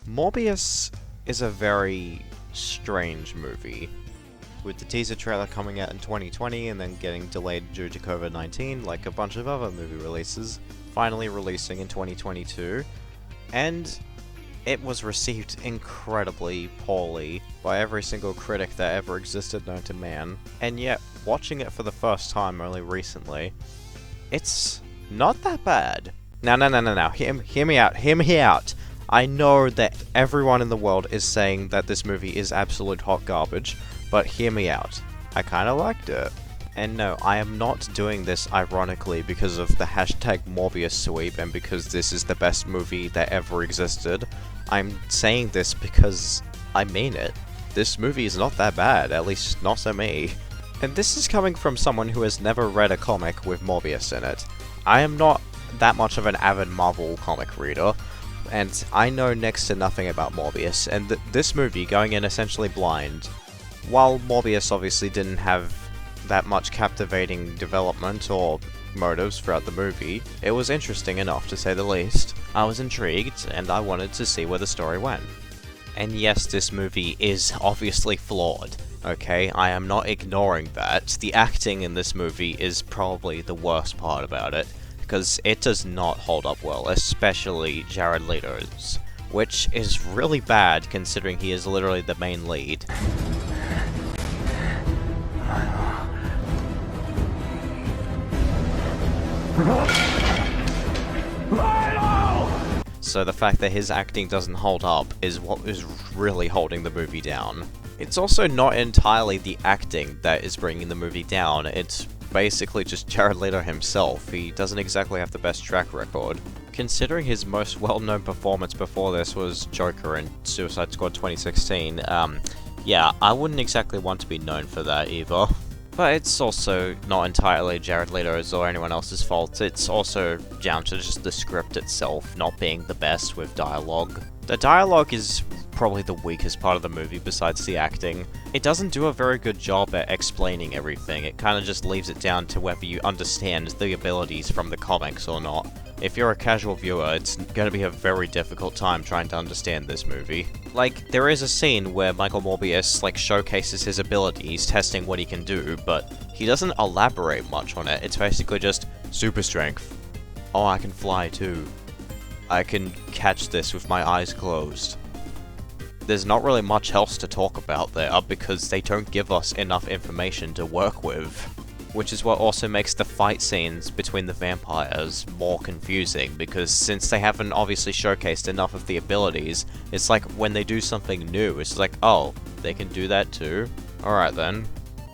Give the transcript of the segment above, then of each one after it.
Morbius is a very strange movie, with the teaser trailer coming out in 2020 and then getting delayed due to COVID-19, like a bunch of other movie releases, finally releasing in 2022, and it was received incredibly poorly by every single critic that ever existed known to man, and yet, watching it for the first time only recently, it's not that bad. Now, hear me out. I know that everyone in the world is saying that this movie is absolute hot garbage, but hear me out. I kinda liked it. And no, I am not doing this ironically because of the hashtag Morbius sweep and because this is the best movie that ever existed. I'm saying this because I mean it. This movie is not that bad, at least not to me. And this is coming from someone who has never read a comic with Morbius in it. I am not that much of an avid Marvel comic reader, and I know next to nothing about Morbius, and this movie, going in essentially blind, while Morbius obviously didn't have that much captivating development or motives throughout the movie, it was interesting enough to say the least. I was intrigued, and I wanted to see where the story went. And yes, this movie is obviously flawed, okay? I am not ignoring that. The acting in this movie is probably the worst part about it, because it does not hold up well, especially Jared Leto's, which is really bad considering he is literally the main lead. So the fact that his acting doesn't hold up is what is really holding the movie down. It's also not entirely the acting that is bringing the movie down, it's basically just Jared Leto himself. He doesn't exactly have the best track record. Considering his most well-known performance before this was Joker in Suicide Squad 2016, yeah, I wouldn't exactly want to be known for that either. But it's also not entirely Jared Leto's or anyone else's fault, it's also down to just the script itself not being the best with dialogue. The dialogue is probably the weakest part of the movie besides the acting. It doesn't do a very good job at explaining everything, it kinda just leaves it down to whether you understand the abilities from the comics or not. If you're a casual viewer, it's gonna be a very difficult time trying to understand this movie. Like, there is a scene where Michael Morbius, showcases his abilities, testing what he can do, but he doesn't elaborate much on it. It's basically just, super strength. Oh, I can fly too. I can catch this with my eyes closed. There's not really much else to talk about there, because they don't give us enough information to work with. Which is what also makes the fight scenes between the vampires more confusing, because since they haven't obviously showcased enough of the abilities, it's like when they do something new, it's like, oh, they can do that too? Alright then.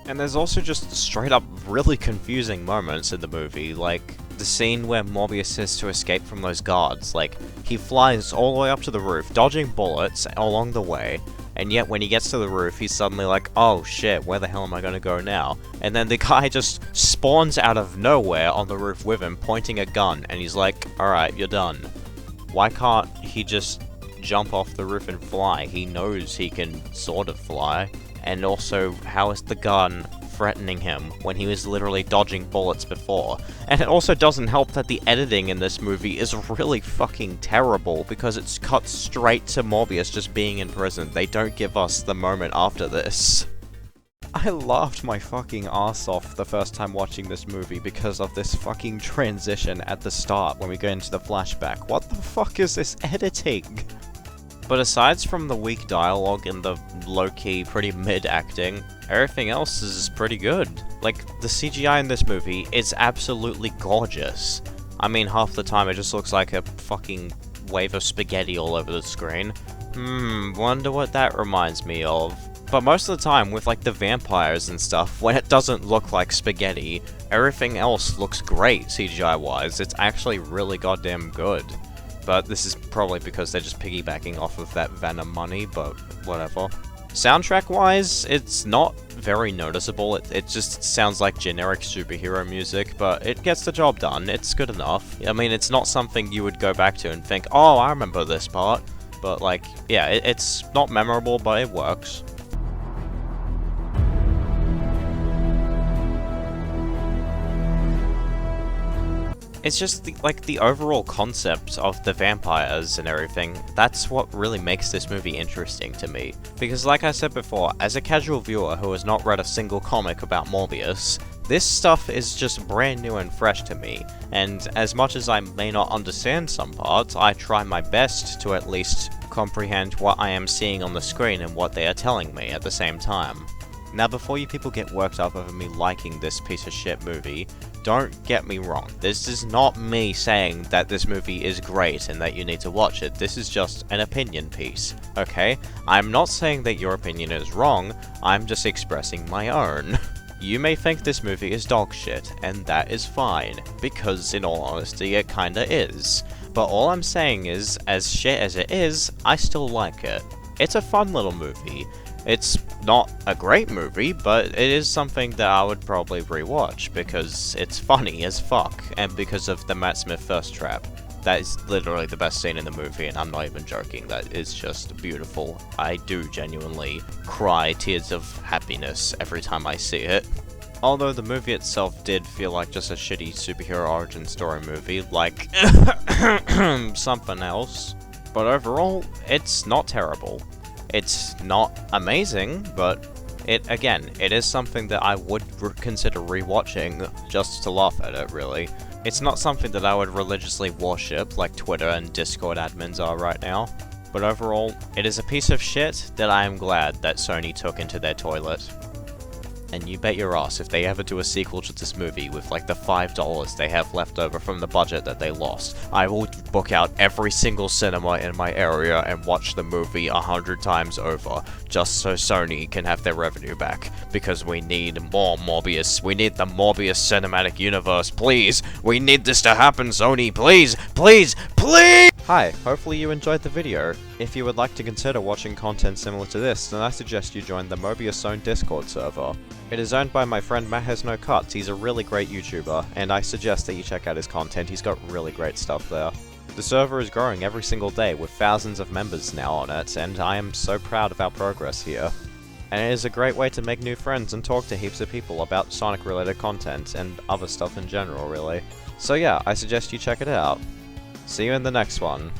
And there's also just straight up really confusing moments in the movie, like the scene where Morbius is to escape from those guards. Like, he flies all the way up to the roof, dodging bullets along the way, and yet when he gets to the roof, he's suddenly like, oh shit, where the hell am I gonna go now? And then the guy just spawns out of nowhere on the roof with him, pointing a gun, and he's like, alright, you're done. Why can't he just jump off the roof and fly? He knows he can sort of fly. And also, how is the gun threatening him when he was literally dodging bullets before? And it also doesn't help that the editing in this movie is really fucking terrible, because it's cut straight to Morbius just being in prison. They don't give us the moment after this. I laughed my fucking ass off the first time watching this movie because of this fucking transition at the start when we go into the flashback. What the fuck is this editing? But aside from the weak dialogue and the low-key, pretty mid-acting, everything else is pretty good. Like, the CGI in this movie is absolutely gorgeous. I mean, half the time it just looks like a fucking wave of spaghetti all over the screen. Wonder what that reminds me of. But most of the time, with the vampires and stuff, when it doesn't look like spaghetti, everything else looks great CGI-wise. It's actually really goddamn good. But this is probably because they're just piggybacking off of that Venom money, but whatever. Soundtrack-wise, it's not very noticeable. It just sounds like generic superhero music, but it gets the job done. It's good enough. I mean, it's not something you would go back to and think, oh, I remember this part. But, yeah, it's not memorable, but it works. It's just the overall concept of the vampires and everything. That's what really makes this movie interesting to me. Because like I said before, as a casual viewer who has not read a single comic about Morbius, this stuff is just brand new and fresh to me, and as much as I may not understand some parts, I try my best to at least comprehend what I am seeing on the screen and what they are telling me at the same time. Now, before you people get worked up over me liking this piece of shit movie, don't get me wrong. This is not me saying that this movie is great and that you need to watch it. This is just an opinion piece, okay? I'm not saying that your opinion is wrong, I'm just expressing my own. You may think this movie is dog shit, and that is fine, because in all honesty it kinda is. But all I'm saying is, as shit as it is, I still like it. It's a fun little movie. It's not a great movie, but it is something that I would probably rewatch, because it's funny as fuck, and because of the Matt Smith thirst trap. That is literally the best scene in the movie, and I'm not even joking, that is just beautiful. I do genuinely cry tears of happiness every time I see it. Although the movie itself did feel like just a shitty superhero origin story movie, like something else. But overall, it's not terrible. It's not amazing, but it is something that I would consider rewatching just to laugh at it, really. It's not something that I would religiously worship like Twitter and Discord admins are right now. But overall, it is a piece of shit that I am glad that Sony took into their toilet. And you bet your ass if they ever do a sequel to this movie with like the $5 they have left over from the budget that they lost, I will book out every single cinema in my area and watch the movie 100 times over, just so Sony can have their revenue back. Because we need more Morbius. We need the Morbius cinematic universe, please! We need this to happen, Sony, please! Please! Please! Hi, hopefully you enjoyed the video. If you would like to consider watching content similar to this, then I suggest you join the Morbius Zone Discord server. It is owned by my friend Matt Has No Cuts. He's a really great YouTuber, and I suggest that you check out his content. He's got really great stuff there. The server is growing every single day with thousands of members now on it, and I am so proud of our progress here. And it is a great way to make new friends and talk to heaps of people about Sonic related content and other stuff in general, really. So yeah, I suggest you check it out. See you in the next one.